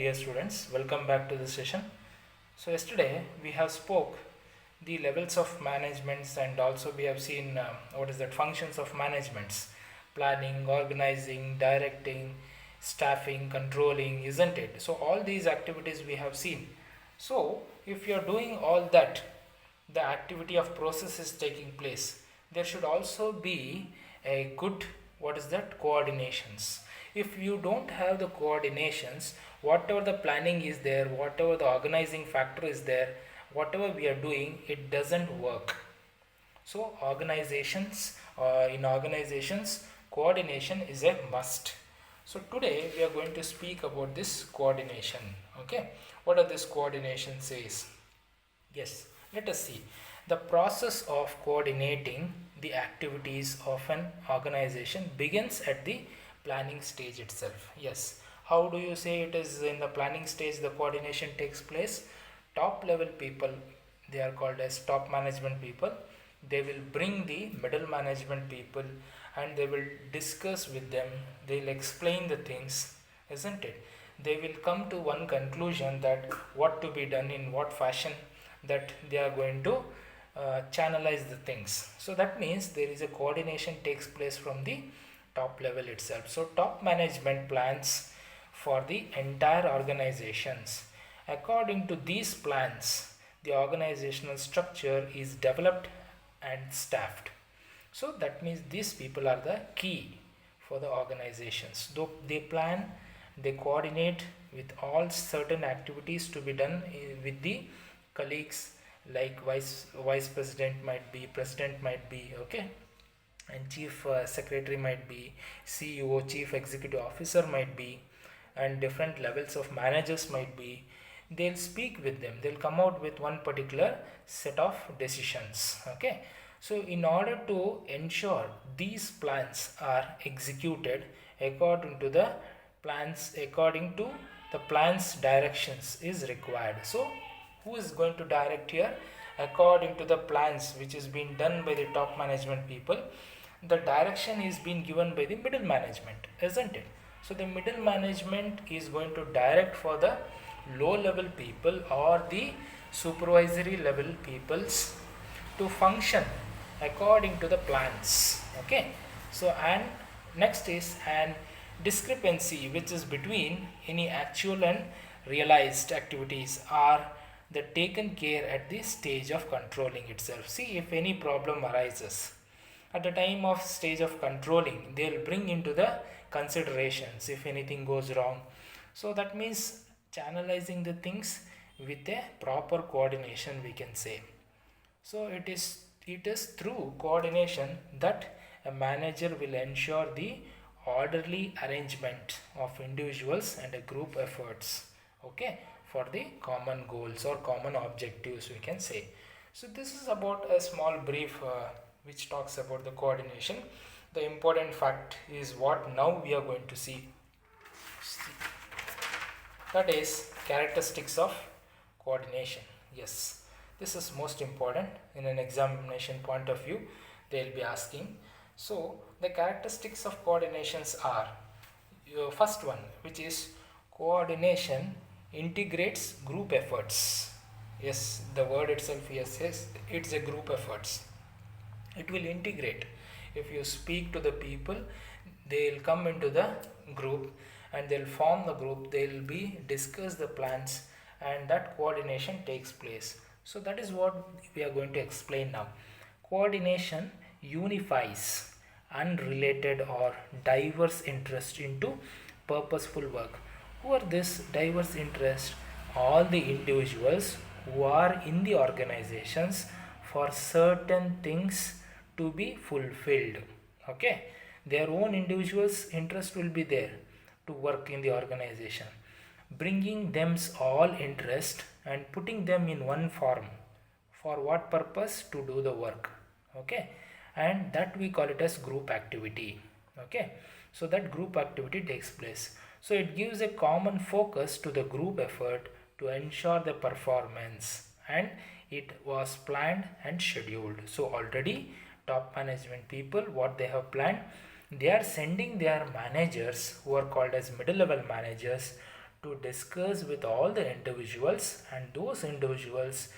dear students, welcome back to the session. So yesterday we have spoke the levels of managements, and also we have seen what is that functions of managements: planning, organizing, directing, staffing, controlling, isn't it? So all these activities we have seen. So if you are doing all that, the activity of process is taking place, there should also be a good, what is that, coordinations. If you don't have the coordinations, whatever the planning is there, whatever the organizing factor is there, whatever we are doing, it doesn't work. So in organizations, coordination is a must. So today we are going to speak about this coordination. Okay, what are this coordination says? Yes, let us see. The process of coordinating the activities of an organization begins at the planning stage itself. Yes, how do you say it is in the planning stage the coordination takes place? Top level people, they are called as top management people. They will bring the middle management people and they will discuss with them. They'll explain the things, isn't it? They will come to one conclusion that what to be done in what fashion, that they are going to channelize the things. So that means there is a coordination takes place from the top level itself. So top management plans for the entire organizations. According to these plans, the organizational structure is developed and staffed. So that means these people are the key for the organizations. Though they plan, they coordinate with all certain activities to be done with the colleagues, like vice president might be, president might be, okay, and chief secretary might be, CEO, chief executive officer might be, and different levels of managers might be. They'll speak with them, they'll come out with one particular set of decisions. Okay, so in order to ensure these plans are executed according to the plans directions is required. So who is going to direct here? According to the plans which is being done by the top management people, the direction is being given by the middle management, isn't it? So the middle management is going to direct for the low level people or the supervisory level peoples to function according to the plans. Okay, so and next is an discrepancy which is between any actual and realized activities are the taken care at the stage of controlling itself. See, if any problem arises at the time of stage of controlling, they will bring into the considerations if anything goes wrong. So that means channelizing the things with a proper coordination, we can say. So it is through coordination that a manager will ensure the orderly arrangement of individuals and a group efforts, okay, for the common goals or common objectives, we can say. So this is about a small brief which talks about the coordination. The important fact is what now we are going to see. That is characteristics of coordination. Yes, this is most important in an examination point of view. They will be asking. So the characteristics of coordinations are, first one, which is coordination integrates group efforts. Yes, the word itself here says it's a group efforts. It will integrate. If you speak to the people, they'll come into the group and they'll form the group, they'll be discuss the plans, and that coordination takes place. So that is what we are going to explain now. Coordination unifies unrelated or diverse interest into purposeful work. Who are this diverse interest? All the individuals who are in the organizations for certain things to be fulfilled. Okay, their own individuals interest will be there to work in the organization, bringing them all interest and putting them in one form. For what purpose? To do the work. Okay, and that we call it as group activity. Okay, so that group activity takes place. So it gives a common focus to the group effort to ensure the performance, and it was planned and scheduled. So already top management people, what they have planned, they are sending their managers, who are called as middle level managers, to discuss with all the individuals, and those individuals,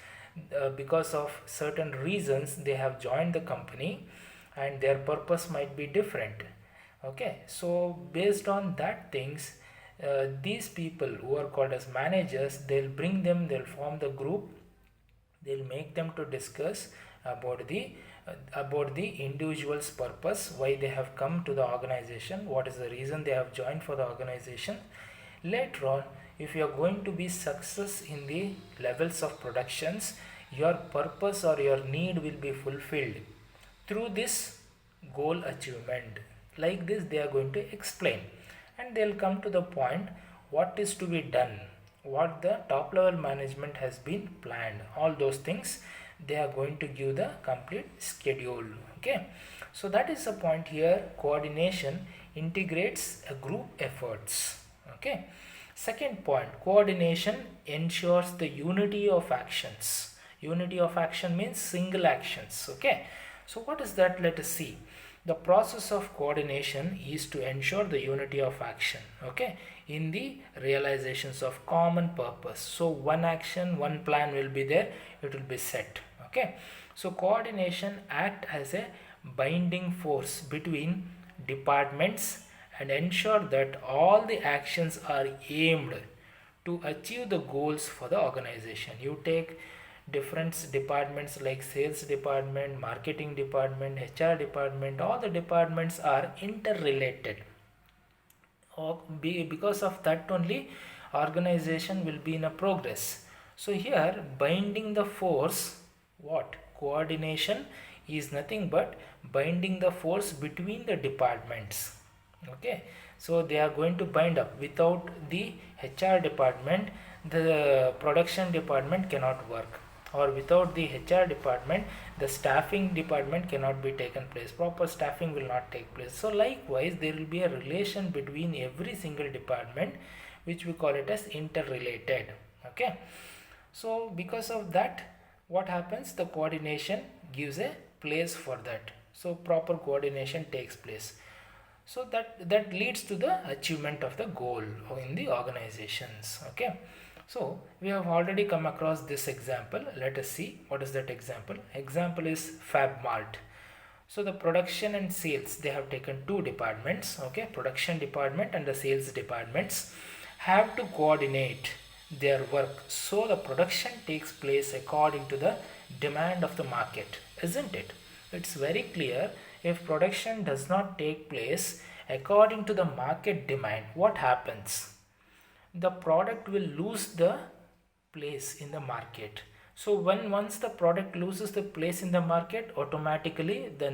because of certain reasons, they have joined the company and their purpose might be different. Okay, so based on that things, these people who are called as managers, they'll form the group, they'll make them to discuss about the individual's purpose, why they have come to the organization, what is the reason they have joined for the organization. Later on, if you are going to be success in the levels of productions, your purpose or your need will be fulfilled through this goal achievement. Like this they are going to explain, and they'll come to the point what is to be done, what the top level management has been planned, all those things they are going to give the complete schedule. Okay, so that is the point here. Coordination integrates a group efforts. Okay, second point, coordination ensures the unity of actions. Unity of action means single actions. Okay, so what is that? Let us see. The process of coordination is to ensure the unity of action, okay, in the realizations of common purpose. So one action, one plan will be there, it will be set. Okay, so coordination act as a binding force between departments and ensure that all the actions are aimed to achieve the goals for the organization. You take different departments like sales department, marketing department, HR department, all the departments are interrelated. Because of that only organization will be in a progress. So here binding the force, what? Coordination is nothing but binding the force between the departments. Okay, so they are going to bind up. Without the HR department, the production department cannot work, or without the HR department, the staffing department cannot be taken place, proper staffing will not take place. So likewise there will be a relation between every single department, which we call it as interrelated. Okay, so because of that, what happens? The coordination gives a place for that, so proper coordination takes place. So that leads to the achievement of the goal in the organizations. Okay, so we have already come across this example. Let us see what is that example. Example is FabMart. So the production and sales, they have taken two departments. Okay, production department and the sales departments have to coordinate their work, so the production takes place according to the demand of the market, isn't it? It's very clear. If production does not take place according to the market demand, what happens? The product will lose the place in the market. So once the product loses the place in the market, automatically the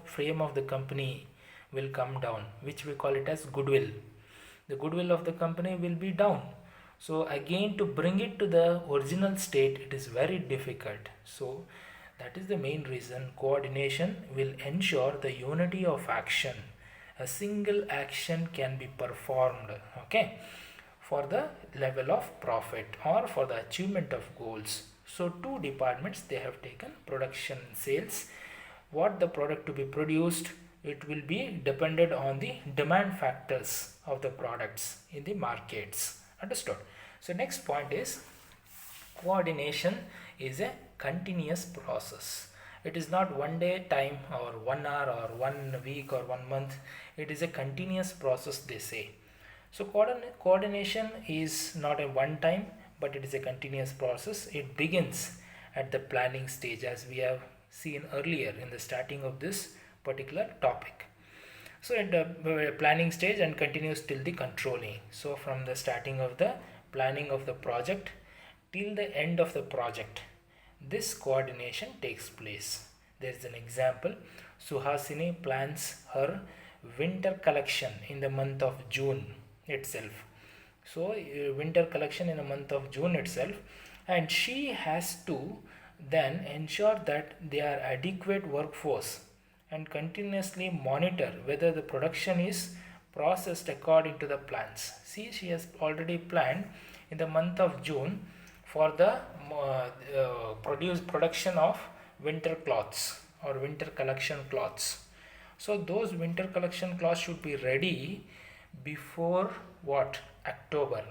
frame of the company will come down, which we call it as goodwill. The goodwill of the company will be down. So again, to bring it to the original state, it is very difficult. So that is the main reason coordination will ensure the unity of action. A single action can be performed, okay, for the level of profit or for the achievement of goals. So two departments, they have taken production and sales. What the product to be produced, it will be dependent on the demand factors of the products in the markets. Understood? So next point is coordination is a continuous process. It is not one day time or 1 hour or 1 week or 1 month. It is a continuous process, they say. So coordination is not a one time, but it is a continuous process. It begins at the planning stage, as we have seen earlier in the starting of this particular topic. So at the planning stage and continues till the controlling. So from the starting of the planning of the project till the end of the project, this coordination takes place. There is an example. Suhasini plans her winter collection in the month of June itself. So winter collection in the month of June itself, and she has to then ensure that they are adequate workforce and continuously monitor whether the production is processed according to the plans. See, she has already planned in the month of June for the production of winter cloths or winter collection cloths. So those winter collection cloths should be ready before what? October.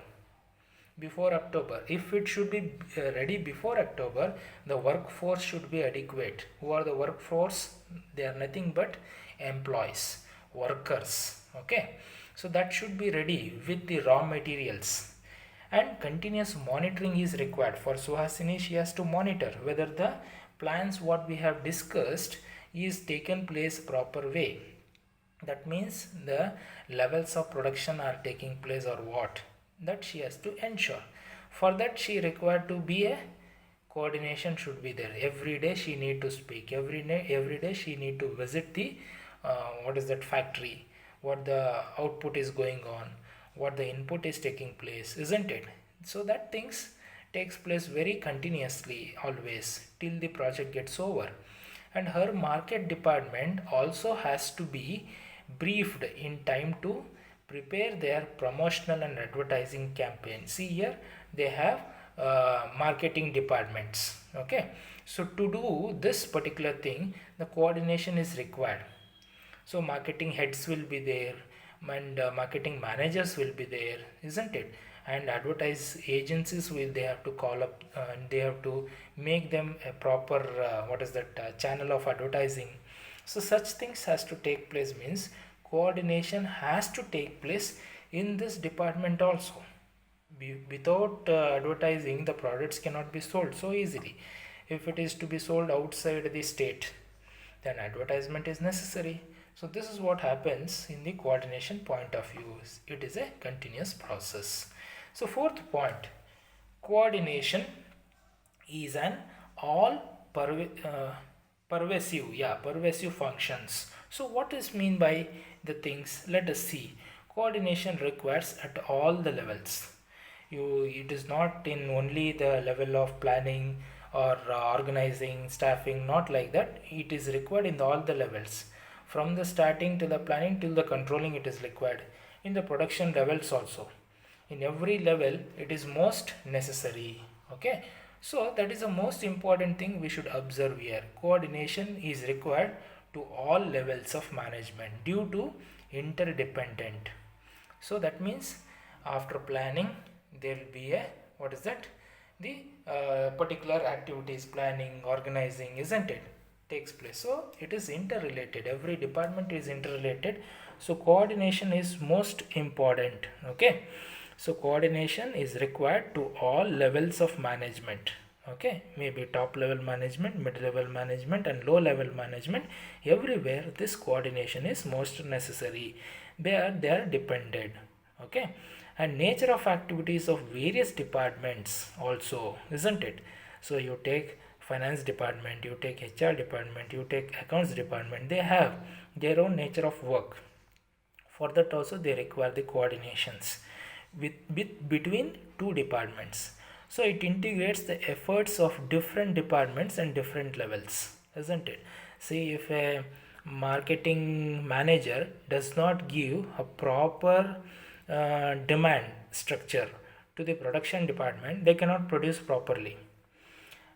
before October. If it should be ready before October, the workforce should be adequate. Who are the workforce? They are nothing but employees, workers. Okay, so that should be ready with the raw materials. And continuous monitoring is required. For Suhasini, she has to monitor whether the plans what we have discussed is taken place proper way. That means the levels of production are taking place or what, that she has to ensure. For that she required to be a coordination should be there. Every day she need to speak, every day she need to visit the what is that factory, what the output is going on, what the input is taking place, isn't it? So that things takes place very continuously always till the project gets over. And her market department also has to be briefed in time to prepare their promotional and advertising campaign. See here they have marketing departments. Okay, so to do this particular thing the coordination is required. So marketing heads will be there, and marketing managers will be there, isn't it? And advertise agencies will, they have to call up and they have to make them a proper what is that channel of advertising. So such things has to take place, means coordination has to take place in this department also. Without advertising, the products cannot be sold so easily. If it is to be sold outside the state, then advertisement is necessary. So this is what happens in the coordination point of view. It is a continuous process. So fourth point, coordination is an all pervasive functions. So what is mean by the things? Let us see. Coordination requires at all the levels. It is not in only the level of planning or organizing, staffing, not like that. It is required in all the levels. From the starting to the planning till the controlling, it is required. In the production levels also. In every level, it is most necessary. Okay. So that is the most important thing we should observe here. Coordination is required to all levels of management due to interdependent. So that means after planning there will be a what is that, the particular activities, planning, organizing, isn't it, takes place. So it is interrelated, every department is interrelated. So coordination is most important. Okay, so coordination is required to all levels of management. Okay, maybe top level management, mid level management and low level management, everywhere this coordination is most necessary. They are dependent. Okay, and nature of activities of various departments also, isn't it? So you take finance department, you take HR department, you take accounts department, they have their own nature of work. For that also they require the coordinations with between two departments. So it integrates the efforts of different departments and different levels, isn't it? See, if a marketing manager does not give a proper demand structure to the production department, they cannot produce properly.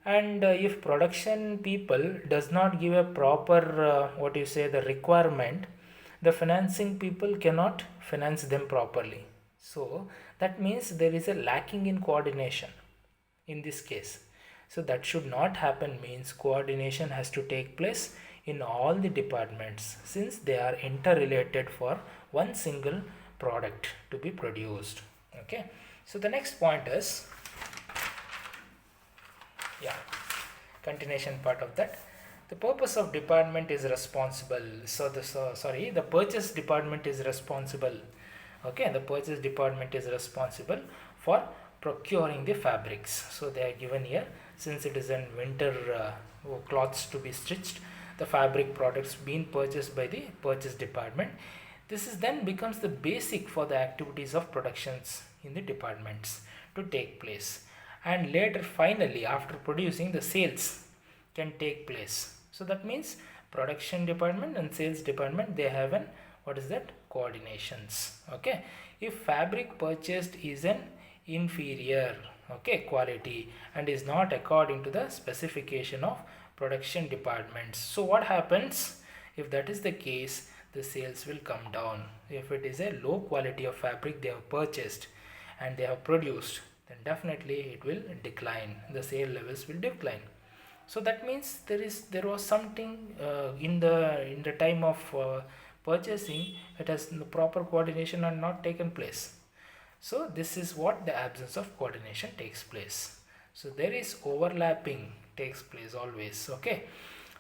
And if production people does not give a proper what you say, the requirement, the financing people cannot finance them properly. So that means there is a lacking in coordination in this case. So that should not happen, means coordination has to take place in all the departments since they are interrelated for one single product to be produced. Okay, so the next point is continuation part of that. The purpose of department is responsible. So the purchase department is responsible. Okay, the purchase department is responsible for procuring the fabrics. So they are given here, since it is in winter cloths to be stitched, the fabric products being purchased by the purchase department. This is then becomes the basic for the activities of productions in the departments to take place, and later finally after producing the sales can take place. So that means production department and sales department, they have an what is that, coordinations. Okay, if fabric purchased is an inferior quality and is not according to the specification of production departments, so what happens? If that is the case, the sales will come down. If it is a low quality of fabric they have purchased and they have produced, then definitely it will decline, the sale levels will decline. So that means there was something in the time of purchasing, it has the proper coordination had not taken place. So this is what the absence of coordination takes place. So there is overlapping takes place always. Okay.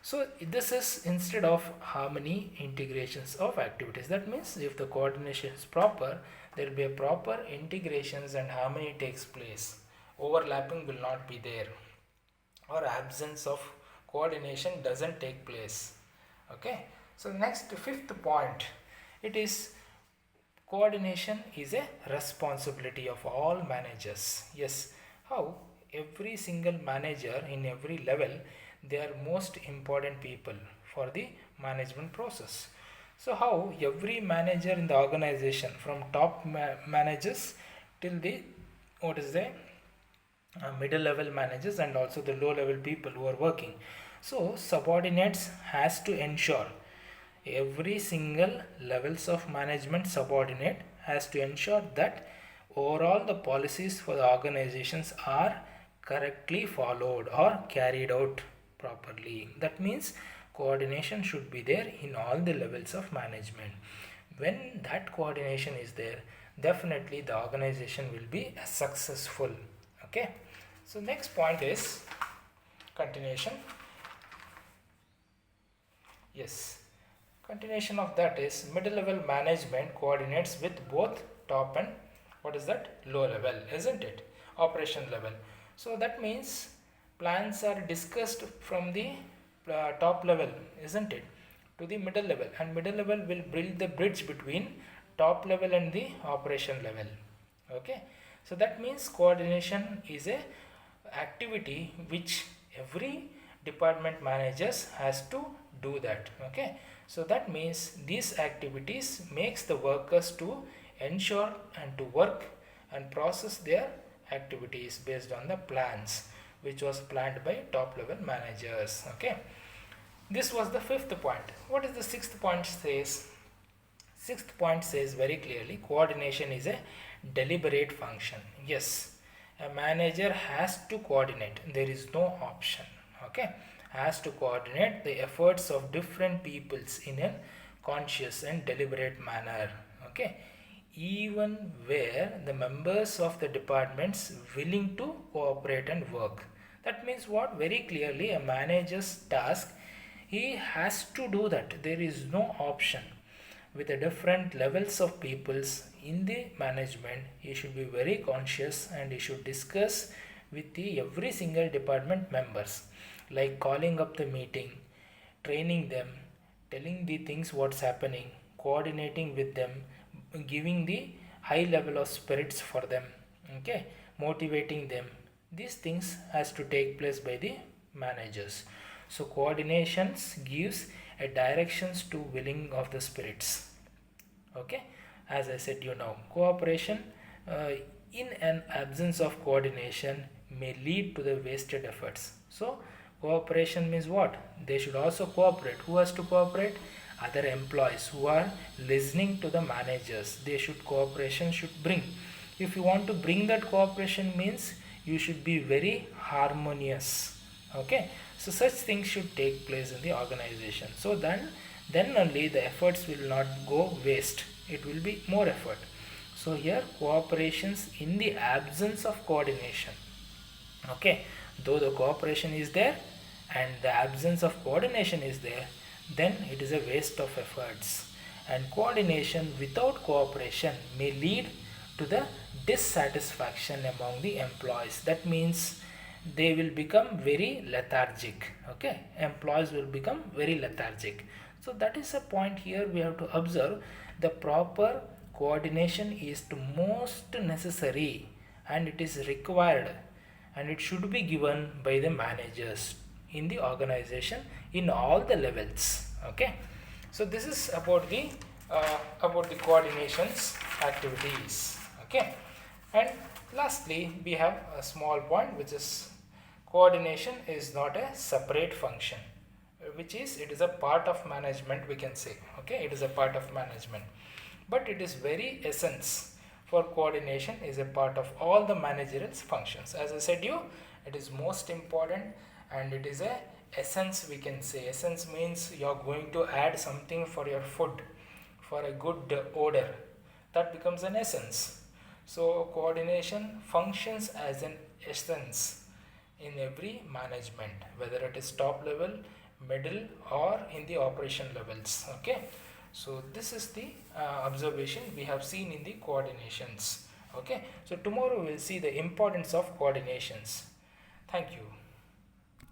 So this is instead of harmony, integrations of activities. That means if the coordination is proper, there will be a proper integrations and harmony takes place. Overlapping will not be there, or absence of coordination doesn't take place. Okay. So next, fifth point, it is coordination is a responsibility of all managers. Yes, how every single manager in every level, they are most important people for the management process. So how every manager in the organization, from top managers till the what is the middle level managers and also the low level people who are working, so subordinates has to ensure, every single levels of management subordinate has to ensure that overall the policies for the organizations are correctly followed or carried out properly. That means coordination should be there in all the levels of management. When that coordination is there, definitely the organization will be successful. Okay. So next point is continuation. Yes. Continuation of that is middle level management coordinates with both top and what is that, low level, isn't it, operation level. So that means plans are discussed from the top level, isn't it, to the middle level, and middle level will build the bridge between top level and the operation level. Okay. So that means coordination is a activity which every department managers has to do that. Okay. So that means these activities makes the workers to ensure and to work and process their activities based on the plans which was planned by top level managers. Okay. This was the fifth point. What is the sixth point says? Sixth point says very clearly, coordination is a deliberate function. Yes, a manager has to coordinate. There is no option. Okay. Has to coordinate the efforts of different peoples in a conscious and deliberate manner. Okay. Even where the members of the departments willing to cooperate and work. That means what? Very clearly a manager's task, he has to do that. There is no option. With the different levels of peoples in the management, he should be very conscious and he should discuss with the every single department members, like calling up the meeting, training them, telling the things what's happening, coordinating with them, giving the high level of spirits for them. Okay. Motivating them. These things has to take place by the managers. So coordinations gives a directions to willing of the spirits. Okay. As I said, cooperation in an absence of coordination may lead to the wasted efforts. So cooperation means what? They should also cooperate. Who has to cooperate? Other employees who are listening to the managers. They should, cooperation should bring. If you want to bring that cooperation means you should be very harmonious. Okay. So such things should take place in the organization. So then only the efforts will not go waste. It will be more effort. So here cooperations in the absence of coordination. Okay. Though the cooperation is there and the absence of coordination is there, then it is a waste of efforts. And coordination without cooperation may lead to the dissatisfaction among the employees. That means they will become very lethargic. Okay. Employees will become very lethargic. So that is a point here we have to observe. The proper coordination is the most necessary and it is required, and it should be given by the managers in the organization in all the levels. Okay. So this is about the coordinations activities. Okay. And lastly, we have a small point, which is coordination is not a separate function, which is it is a part of management, we can say. Okay. It is a part of management, but it is very essence for coordination is a part of all the managerial functions. As I said you, it is most important and it is a essence, we can say. Essence means you are going to add something for your food for a good odor, that becomes an essence. So coordination functions as an essence in every management, whether it is top level, middle, or in the operation levels. Okay, so this is the observation we have seen in the coordinations. Okay, so tomorrow we will see the importance of coordinations. Thank you.